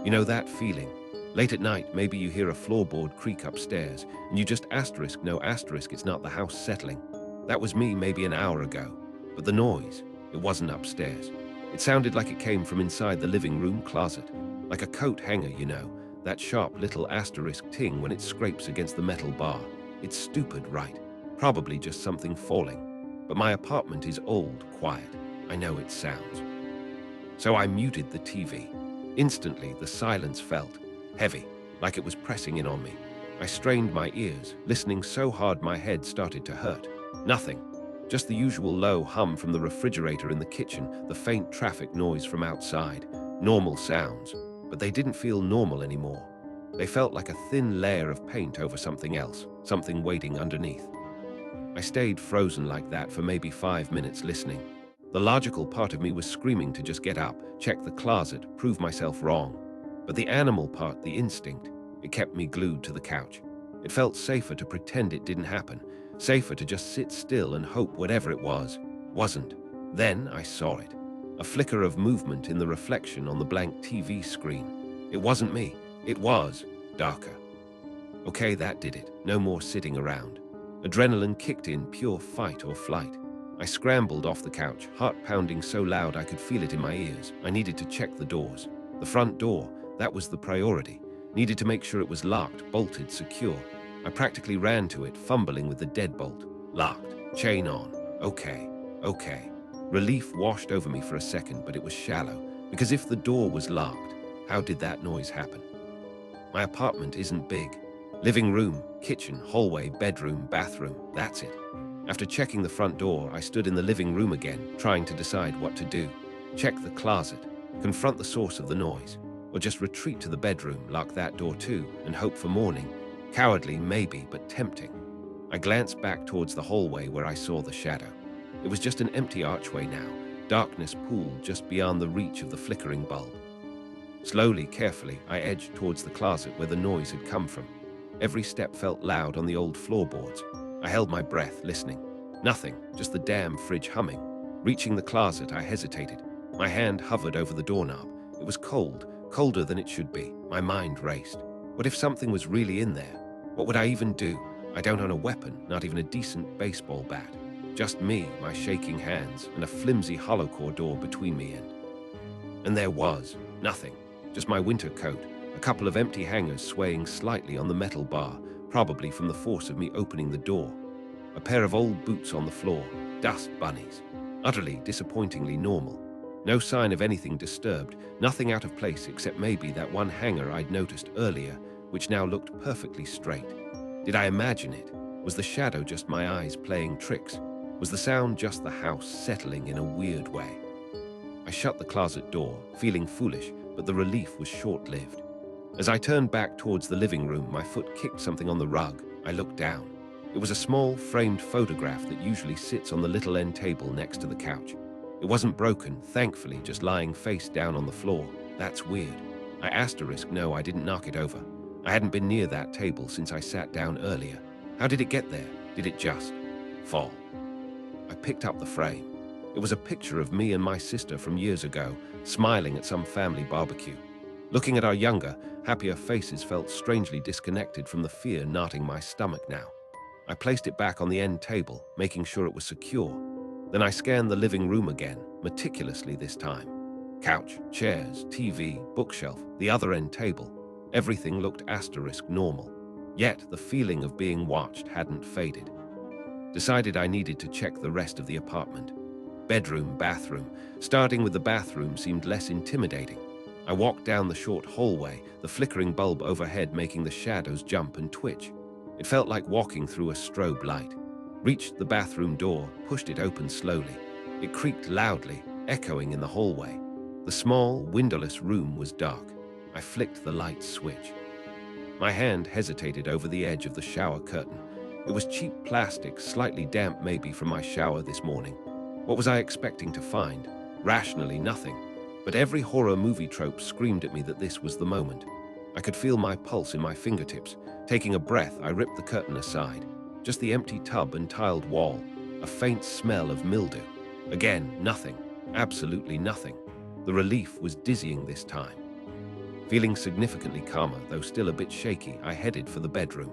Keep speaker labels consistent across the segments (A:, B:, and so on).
A: You know that feeling? Late at night, maybe you hear a floorboard creak upstairs, and you just asterisk, no asterisk, it's not the house settling. That was me maybe an hour ago. But the noise, it wasn't upstairs. It sounded like it came from inside the living room closet. Like a coat hanger, you know, that sharp little asterisk ting when it scrapes against the metal bar. It's stupid, right? Probably just something falling. But my apartment is old, quiet. I know it sounds. So I muted the TV. Instantly, the silence felt heavy, like it was pressing in on me. I strained my ears, listening so hard my head started to hurt. Nothing. Just the usual low hum from the refrigerator in the kitchen, the faint traffic noise from outside. Normal sounds, but they didn't feel normal anymore. They felt like a thin layer of paint over something else, something waiting underneath. I stayed frozen like that for maybe 5 minutes listening. The logical part of me was screaming to just get up, check the closet, prove myself wrong. But the animal part, the instinct, it kept me glued to the couch. It felt safer to pretend it didn't happen, safer to just sit still and hope whatever it was, wasn't. Then I saw it. A flicker of movement in the reflection on the blank TV screen. It wasn't me. It was darker. Okay, that did it. No more sitting around. Adrenaline kicked in, pure fight or flight. I scrambled off the couch, heart pounding so loud I could feel it in my ears. I needed to check the doors. The front door, that was the priority. Needed to make sure it was locked, bolted, secure. I practically ran to it, fumbling with the deadbolt. Locked. Chain on. Okay. Relief washed over me for a second, but it was shallow. Because if the door was locked, how did that noise happen? My apartment isn't big. Living room, kitchen, hallway, bedroom, bathroom, that's it. After checking the front door, I stood in the living room again, trying to decide what to do. Check the closet, confront the source of the noise, or just retreat to the bedroom, lock that door too, and hope for morning. Cowardly, maybe, but tempting. I glanced back towards the hallway where I saw the shadow. It was just an empty archway now, darkness pooled just beyond the reach of the flickering bulb. Slowly, carefully, I edged towards the closet where the noise had come from. Every step felt loud on the old floorboards. I held my breath, listening. Nothing, just the damn fridge humming. Reaching the closet, I hesitated. My hand hovered over the doorknob. It was cold, colder than it should be. My mind raced. What if something was really in there? What would I even do? I don't own a weapon, not even a decent baseball bat. Just me, my shaking hands, and a flimsy hollow core door between me and there was nothing. Just my winter coat, a couple of empty hangers swaying slightly on the metal bar, probably from the force of me opening the door. A pair of old boots on the floor, dust bunnies. Utterly, disappointingly normal. No sign of anything disturbed, nothing out of place except maybe that one hanger I'd noticed earlier, which now looked perfectly straight. Did I imagine it? Was the shadow just my eyes playing tricks? Was the sound just the house settling in a weird way? I shut the closet door, feeling foolish, but the relief was short-lived. As I turned back towards the living room, my foot kicked something on the rug. I looked down. It was a small, framed photograph that usually sits on the little end table next to the couch. It wasn't broken, thankfully, just lying face down on the floor. That's weird. I asterisked no, I didn't knock it over. I hadn't been near that table since I sat down earlier. How did it get there? Did it just fall? I picked up the frame. It was a picture of me and my sister from years ago, smiling at some family barbecue. Looking at our younger, happier faces felt strangely disconnected from the fear knotting my stomach now. I placed it back on the end table, making sure it was secure. Then I scanned the living room again, meticulously this time. Couch, chairs, TV, bookshelf, the other end table. Everything looked asterisk normal. Yet the feeling of being watched hadn't faded. Decided I needed to check the rest of the apartment. Bedroom, bathroom. Starting with the bathroom seemed less intimidating. I walked down the short hallway, the flickering bulb overhead making the shadows jump and twitch. It felt like walking through a strobe light. Reached the bathroom door, pushed it open slowly. It creaked loudly, echoing in the hallway. The small, windowless room was dark. I flicked the light switch. My hand hesitated over the edge of the shower curtain. It was cheap plastic, slightly damp maybe from my shower this morning. What was I expecting to find? Rationally, nothing. But every horror movie trope screamed at me that this was the moment. I could feel my pulse in my fingertips. Taking a breath, I ripped the curtain aside. Just the empty tub and tiled wall. A faint smell of mildew. Again, nothing. Absolutely nothing. The relief was dizzying this time. Feeling significantly calmer, though still a bit shaky, I headed for the bedroom.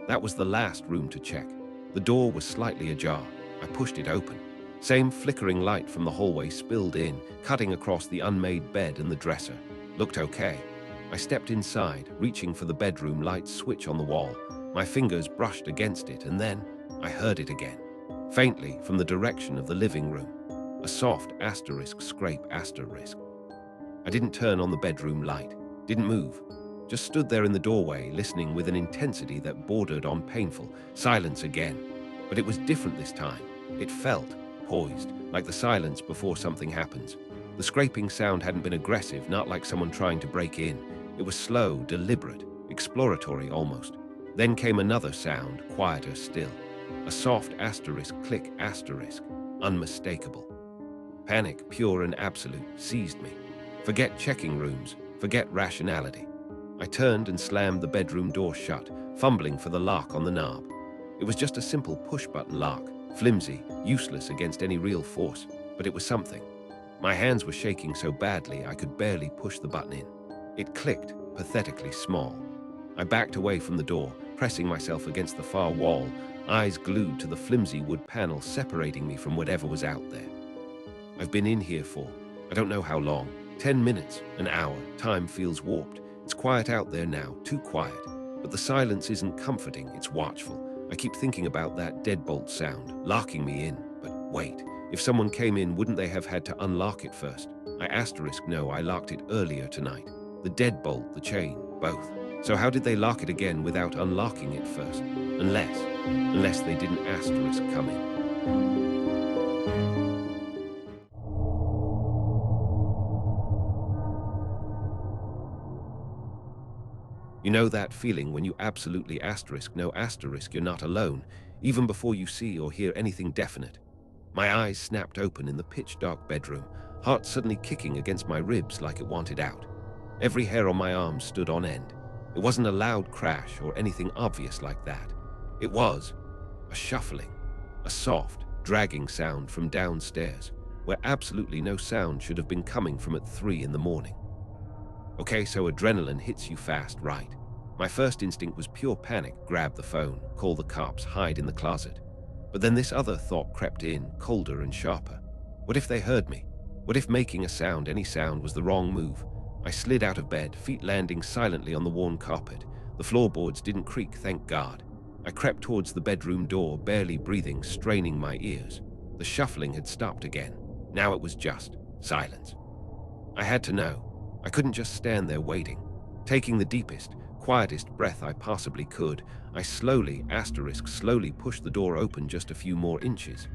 A: That was the last room to check. The door was slightly ajar. I pushed it open. Same flickering light from the hallway spilled in, cutting across the unmade bed and the dresser. Looked okay. I stepped inside, reaching for the bedroom light switch on the wall. My fingers brushed against it, and then I heard it again. Faintly from the direction of the living room. A soft asterisk scrape asterisk. I didn't turn on the bedroom light, didn't move. Just stood there in the doorway, listening with an intensity that bordered on painful. Silence again. But it was different this time. It felt poised, like the silence before something happens. The scraping sound hadn't been aggressive, not like someone trying to break in. It was slow, deliberate, exploratory almost. Then came another sound, quieter still. A soft asterisk click asterisk, unmistakable. Panic, pure and absolute, seized me. Forget checking rooms, forget rationality. I turned and slammed the bedroom door shut, fumbling for the lock on the knob. It was just a simple push-button lock, flimsy, useless against any real force, but it was something. My hands were shaking so badly I could barely push the button in. It clicked, pathetically small. I backed away from the door, pressing myself against the far wall, eyes glued to the flimsy wood panel separating me from whatever was out there. I've been in here for, I don't know how long, 10 minutes, an hour. Time feels warped. It's quiet out there now, too quiet. But the silence isn't comforting, it's watchful. I keep thinking about that deadbolt sound, locking me in. But wait, if someone came in, wouldn't they have had to unlock it first? No, I locked it earlier tonight. The deadbolt, the chain, both. So how did they lock it again without unlocking it first? Unless they didn't come in. You know that feeling when you absolutely no you're not alone, even before you see or hear anything definite. My eyes snapped open in the pitch-dark bedroom, heart suddenly kicking against my ribs like it wanted out. Every hair on my arm stood on end. It wasn't a loud crash or anything obvious like that. It was a shuffling, a soft, dragging sound from downstairs, where absolutely no sound should have been coming from at 3 in the morning. Okay, so adrenaline hits you fast, right? My first instinct was pure panic, grab the phone, call the cops, hide in the closet. But then this other thought crept in, colder and sharper. What if they heard me? What if making a sound, any sound, was the wrong move? I slid out of bed, feet landing silently on the worn carpet. The floorboards didn't creak, thank God. I crept towards the bedroom door, barely breathing, straining my ears. The shuffling had stopped again. Now it was just silence. I had to know. I couldn't just stand there waiting. Taking the deepest, quietest breath I possibly could, I slowly pushed the door open just a few more inches.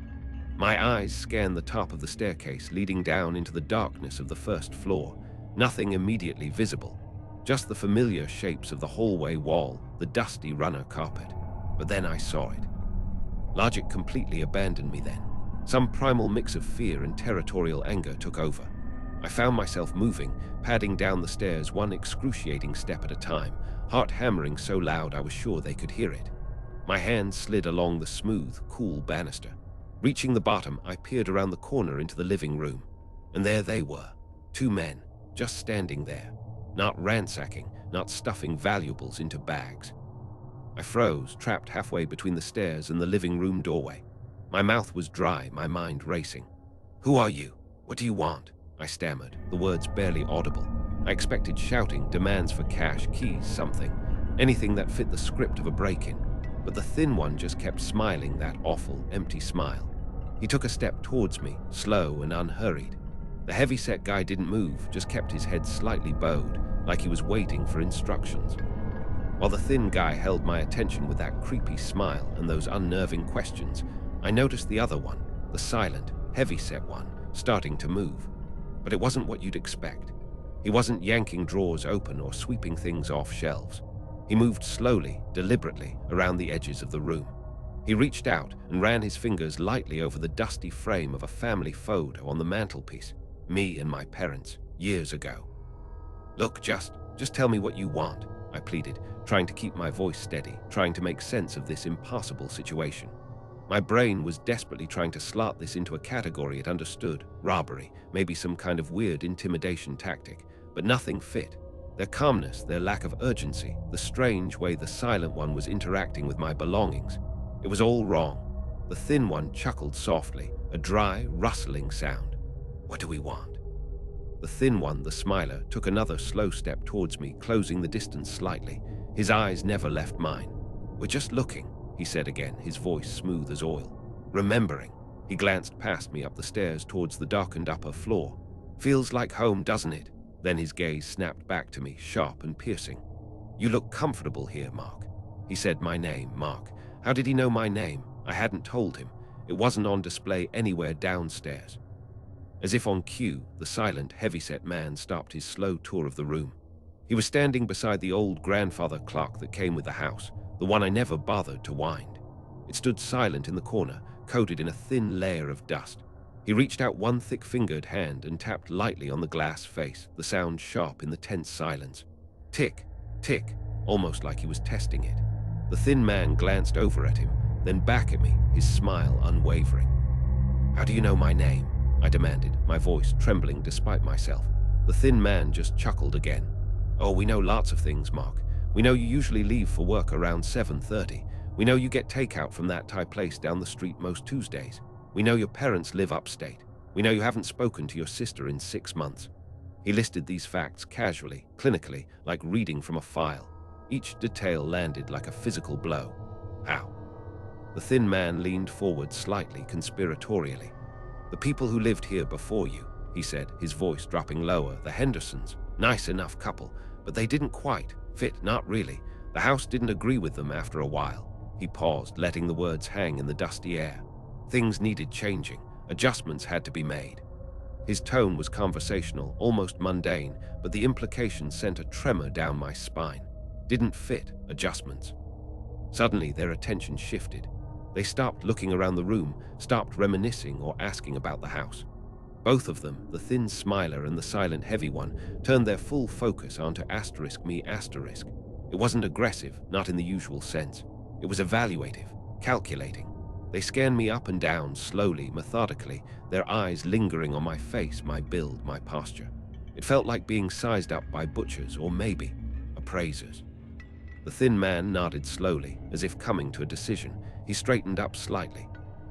A: My eyes scanned the top of the staircase leading down into the darkness of the first floor. Nothing immediately visible, just the familiar shapes of the hallway wall, the dusty runner carpet. But then I saw it. Logic completely abandoned me then. Some primal mix of fear and territorial anger took over. I found myself moving, padding down the stairs one excruciating step at a time, heart hammering so loud I was sure they could hear it. My hands slid along the smooth, cool banister. Reaching the bottom, I peered around the corner into the living room. And there they were, 2 men, just standing there, not ransacking, not stuffing valuables into bags. I froze, trapped halfway between the stairs and the living room doorway. My mouth was dry, my mind racing. "Who are you? What do you want?" I stammered, the words barely audible. I expected shouting, demands for cash, keys, something. Anything that fit the script of a break-in. But the thin one just kept smiling that awful, empty smile. He took a step towards me, slow and unhurried. The heavy-set guy didn't move, just kept his head slightly bowed, like he was waiting for instructions. While the thin guy held my attention with that creepy smile and those unnerving questions, I noticed the other one, the silent, heavy-set one, starting to move. But it wasn't what you'd expect. He wasn't yanking drawers open or sweeping things off shelves. He moved slowly, deliberately, around the edges of the room. He reached out and ran his fingers lightly over the dusty frame of a family photo on the mantelpiece. Me and my parents, years ago. "Look, just tell me what you want," I pleaded, trying to keep my voice steady, trying to make sense of this impossible situation. My brain was desperately trying to slot this into a category it understood, robbery, maybe some kind of weird intimidation tactic, but nothing fit. Their calmness, their lack of urgency, the strange way the silent one was interacting with my belongings. It was all wrong. The thin one chuckled softly, a dry, rustling sound. "What do we want?" The thin one, the smiler, took another slow step towards me, closing the distance slightly. His eyes never left mine. "We're just looking," he said again, his voice smooth as oil. "Remembering." He glanced past me up the stairs towards the darkened upper floor. "Feels like home, doesn't it?" Then his gaze snapped back to me, sharp and piercing. "You look comfortable here, Mark." He said my name, Mark. How did he know my name? I hadn't told him. It wasn't on display anywhere downstairs. As if on cue, the silent, heavy-set man stopped his slow tour of the room. He was standing beside the old grandfather clock that came with the house, the one I never bothered to wind. It stood silent in the corner, coated in a thin layer of dust. He reached out one thick-fingered hand and tapped lightly on the glass face, the sound sharp in the tense silence. Tick, tick, almost like he was testing it. The thin man glanced over at him, then back at me, his smile unwavering. "How do you know my name?" I demanded, my voice trembling despite myself. The thin man just chuckled again. "Oh, we know lots of things, Mark. We know you usually leave for work around 7:30. We know you get takeout from that Thai place down the street most Tuesdays. We know your parents live upstate. We know you haven't spoken to your sister in 6 months." He listed these facts casually, clinically, like reading from a file. Each detail landed like a physical blow. "How?" The thin man leaned forward slightly, conspiratorially. "The people who lived here before you," he said, his voice dropping lower, "the Hendersons, nice enough couple, but they didn't quite fit, not really. The house didn't agree with them after a while." He paused, letting the words hang in the dusty air. Things needed changing. Adjustments had to be made. His tone was conversational, almost mundane, but the implication sent a tremor down my spine. Didn't fit, adjustments. Suddenly, their attention shifted. They stopped looking around the room, stopped reminiscing or asking about the house. Both of them, the thin smiler and the silent heavy one, turned their full focus onto *me*. It wasn't aggressive, not in the usual sense. It was evaluative, calculating. They scanned me up and down, slowly, methodically, their eyes lingering on my face, my build, my posture. It felt like being sized up by butchers or maybe appraisers. The thin man nodded slowly, as if coming to a decision. He straightened up slightly.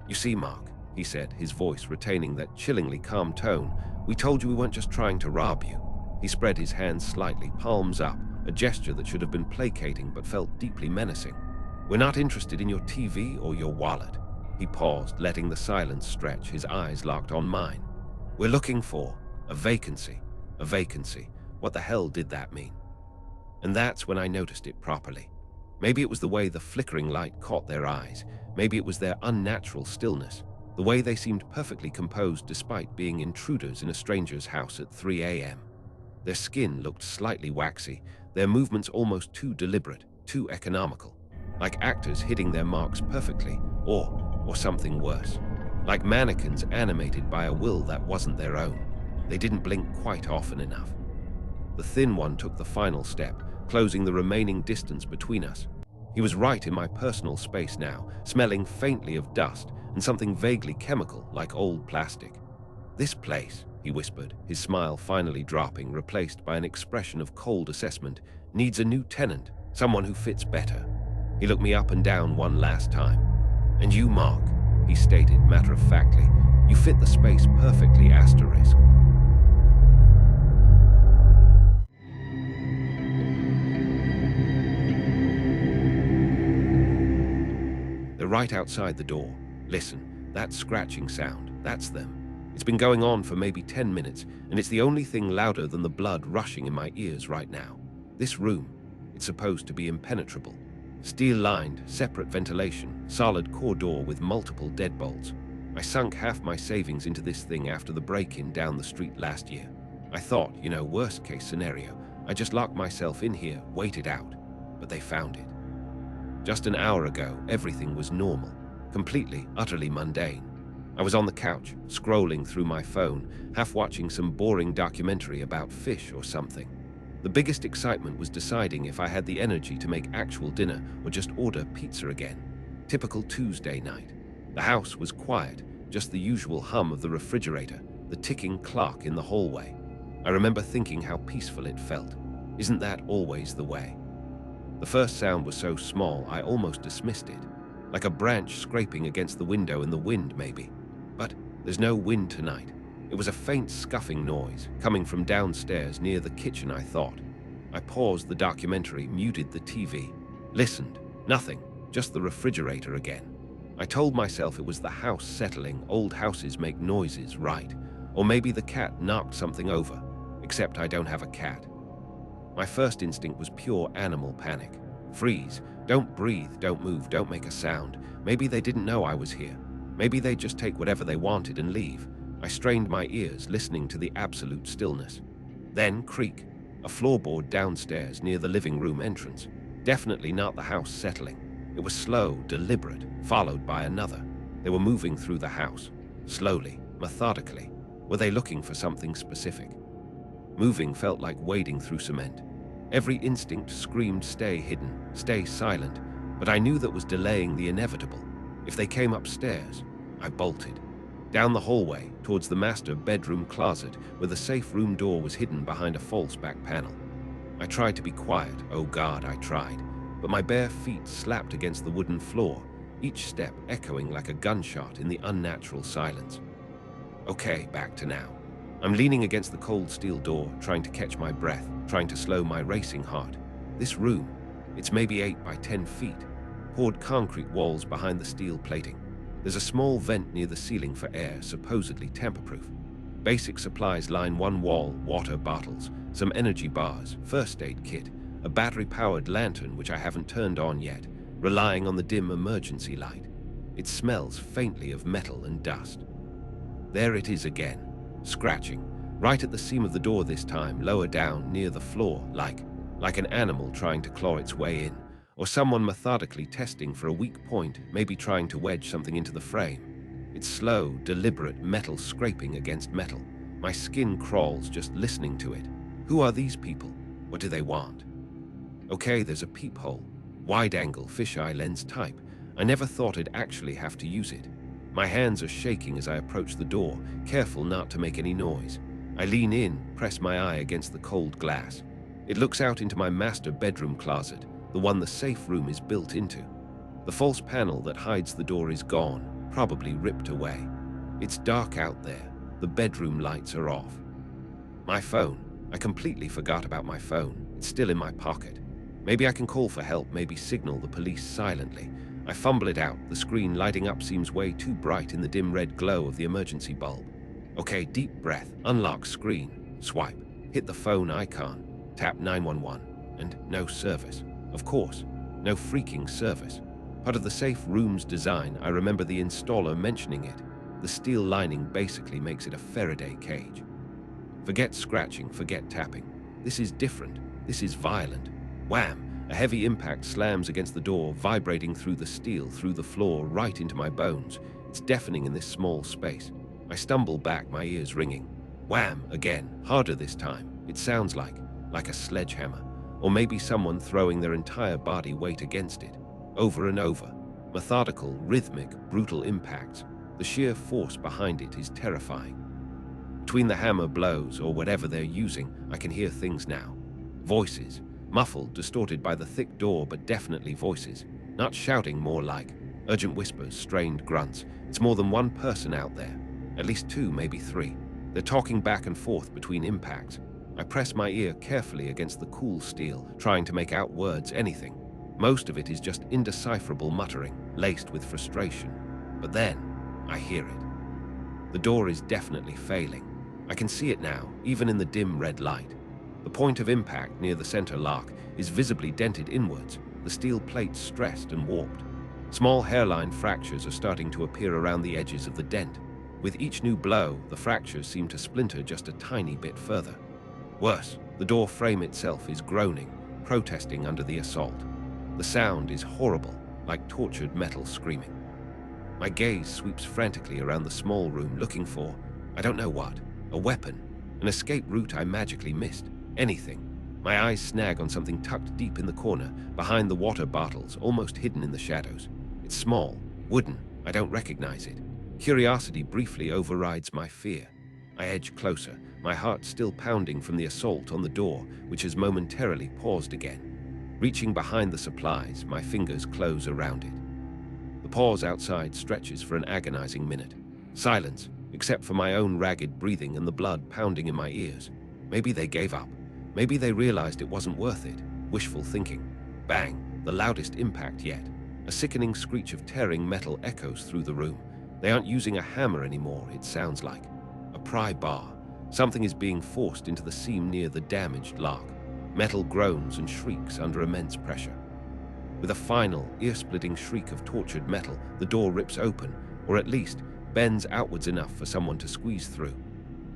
A: "You see, Mark," he said, his voice retaining that chillingly calm tone, "we told you we weren't just trying to rob you." He spread his hands slightly, palms up, a gesture that should have been placating but felt deeply menacing. "We're not interested in your TV or your wallet." He paused, letting the silence stretch, his eyes locked on mine. "We're looking for a vacancy. A vacancy. What the hell did that mean?" And that's when I noticed it properly. Maybe it was the way the flickering light caught their eyes. Maybe it was their unnatural stillness, the way they seemed perfectly composed despite being intruders in a stranger's house at 3 a.m. Their skin looked slightly waxy, their movements almost too deliberate, too economical, like actors hitting their marks perfectly, or something worse, like mannequins animated by a will that wasn't their own. They didn't blink quite often enough. The thin one took the final step, closing the remaining distance between us. He was right in my personal space now, smelling faintly of dust and something vaguely chemical, like old plastic. "This place," he whispered, his smile finally dropping, replaced by an expression of cold assessment, "needs a new tenant, someone who fits better." He looked me up and down one last time. "And you, Mark," he stated matter-of-factly, "you fit the space perfectly, *." They're right outside the door. Listen, that scratching sound, that's them. It's been going on for maybe 10 minutes, and it's the only thing louder than the blood rushing in my ears right now. This room, it's supposed to be impenetrable. Steel-lined, separate ventilation, solid core door with multiple deadbolts. I sunk half my savings into this thing after the break-in down the street last year. I thought, worst case scenario, I just locked myself in here, waited out. But they found it. Just an hour ago, everything was normal, completely, utterly mundane. I was on the couch, scrolling through my phone, half watching some boring documentary about fish or something. The biggest excitement was deciding if I had the energy to make actual dinner or just order pizza again. Typical Tuesday night. The house was quiet, just the usual hum of the refrigerator, the ticking clock in the hallway. I remember thinking how peaceful it felt. Isn't that always the way? The first sound was so small I almost dismissed it, like a branch scraping against the window in the wind, maybe. But there's no wind tonight. It was a faint scuffing noise coming from downstairs near the kitchen, I thought. I paused the documentary, muted the TV, listened. Nothing, just the refrigerator again. I told myself it was the house settling. Old houses make noises, right? Or maybe the cat knocked something over, except I don't have a cat. My first instinct was pure animal panic. Freeze, don't breathe, don't move, don't make a sound. Maybe they didn't know I was here. Maybe they'd just take whatever they wanted and leave. I strained my ears, listening to the absolute stillness. Then, creak, a floorboard downstairs near the living room entrance. Definitely not the house settling. It was slow, deliberate, followed by another. They were moving through the house, slowly, methodically. Were they looking for something specific? Moving felt like wading through cement. Every instinct screamed, stay hidden, stay silent, but I knew that was delaying the inevitable. If they came upstairs, I bolted. Down the hallway, towards the master bedroom closet, where the safe room door was hidden behind a false back panel. I tried to be quiet, oh God, I tried, but my bare feet slapped against the wooden floor, each step echoing like a gunshot in the unnatural silence. Okay, back to now. I'm leaning against the cold steel door, trying to catch my breath, trying to slow my racing heart. This room, it's maybe 8 by 10 feet, poured concrete walls behind the steel plating. There's a small vent near the ceiling for air, supposedly tamper-proof. Basic supplies line one wall, water bottles, some energy bars, first aid kit, a battery-powered lantern which I haven't turned on yet, relying on the dim emergency light. It smells faintly of metal and dust. There it is again. Scratching, right at the seam of the door this time, lower down, near the floor, like an animal trying to claw its way in, or someone methodically testing for a weak point, maybe trying to wedge something into the frame. It's slow, deliberate metal scraping against metal. My skin crawls just listening to it. Who are these people? What do they want? Okay, there's a peephole, wide-angle fisheye lens type. I never thought I'd actually have to use it. My hands are shaking as I approach the door, careful not to make any noise. I lean in, press my eye against the cold glass. It looks out into my master bedroom closet, the one the safe room is built into. The false panel that hides the door is gone, probably ripped away. It's dark out there. The bedroom lights are off. My phone. I completely forgot about my phone. It's still in my pocket. Maybe I can call for help, maybe signal the police silently. I fumble it out. The screen lighting up seems way too bright in the dim red glow of the emergency bulb. Okay, deep breath, unlock screen, swipe, hit the phone icon, tap 911, and no service. Of course, no freaking service. Part of the safe room's design, I remember the installer mentioning it. The steel lining basically makes it a Faraday cage. Forget scratching, forget tapping. This is different. This is violent. Wham! A heavy impact slams against the door, vibrating through the steel, through the floor, right into my bones. It's deafening in this small space. I stumble back, my ears ringing. Wham! Again, harder this time. It sounds like a sledgehammer, or maybe someone throwing their entire body weight against it, over and over. Methodical, rhythmic, brutal impacts. The sheer force behind it is terrifying. Between the hammer blows, or whatever they're using, I can hear things now. Voices. Muffled, distorted by the thick door, but definitely voices. Not shouting, more like urgent whispers, strained grunts. It's more than one person out there. At least 2, maybe 3. They're talking back and forth between impacts. I press my ear carefully against the cool steel, trying to make out words, anything. Most of it is just indecipherable muttering, laced with frustration. But then, I hear it. The door is definitely failing. I can see it now, even in the dim red light. The point of impact near the center lock is visibly dented inwards, the steel plates stressed and warped. Small hairline fractures are starting to appear around the edges of the dent. With each new blow, the fractures seem to splinter just a tiny bit further. Worse, the door frame itself is groaning, protesting under the assault. The sound is horrible, like tortured metal screaming. My gaze sweeps frantically around the small room, looking for, I don't know what, a weapon, an escape route I magically missed. Anything. My eyes snag on something tucked deep in the corner, behind the water bottles, almost hidden in the shadows. It's small, wooden. I don't recognize it. Curiosity briefly overrides my fear. I edge closer, my heart still pounding from the assault on the door, which has momentarily paused again. Reaching behind the supplies, my fingers close around it. The pause outside stretches for an agonizing minute. Silence, except for my own ragged breathing and the blood pounding in my ears. Maybe they gave up. Maybe they realized it wasn't worth it. Wishful thinking. Bang, the loudest impact yet. A sickening screech of tearing metal echoes through the room. They aren't using a hammer anymore, it sounds like. A pry bar. Something is being forced into the seam near the damaged lock. Metal groans and shrieks under immense pressure. With a final, ear-splitting shriek of tortured metal, the door rips open, or at least bends outwards enough for someone to squeeze through.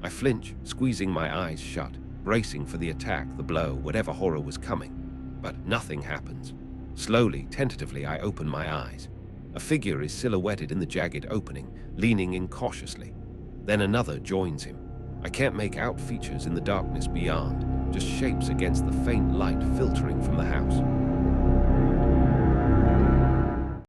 A: I flinch, squeezing my eyes shut, bracing for the attack, the blow, whatever horror was coming. But nothing happens. Slowly, tentatively, I open my eyes. A figure is silhouetted in the jagged opening, leaning in cautiously. Then another joins him. I can't make out features in the darkness beyond, just shapes against the faint light filtering from the house.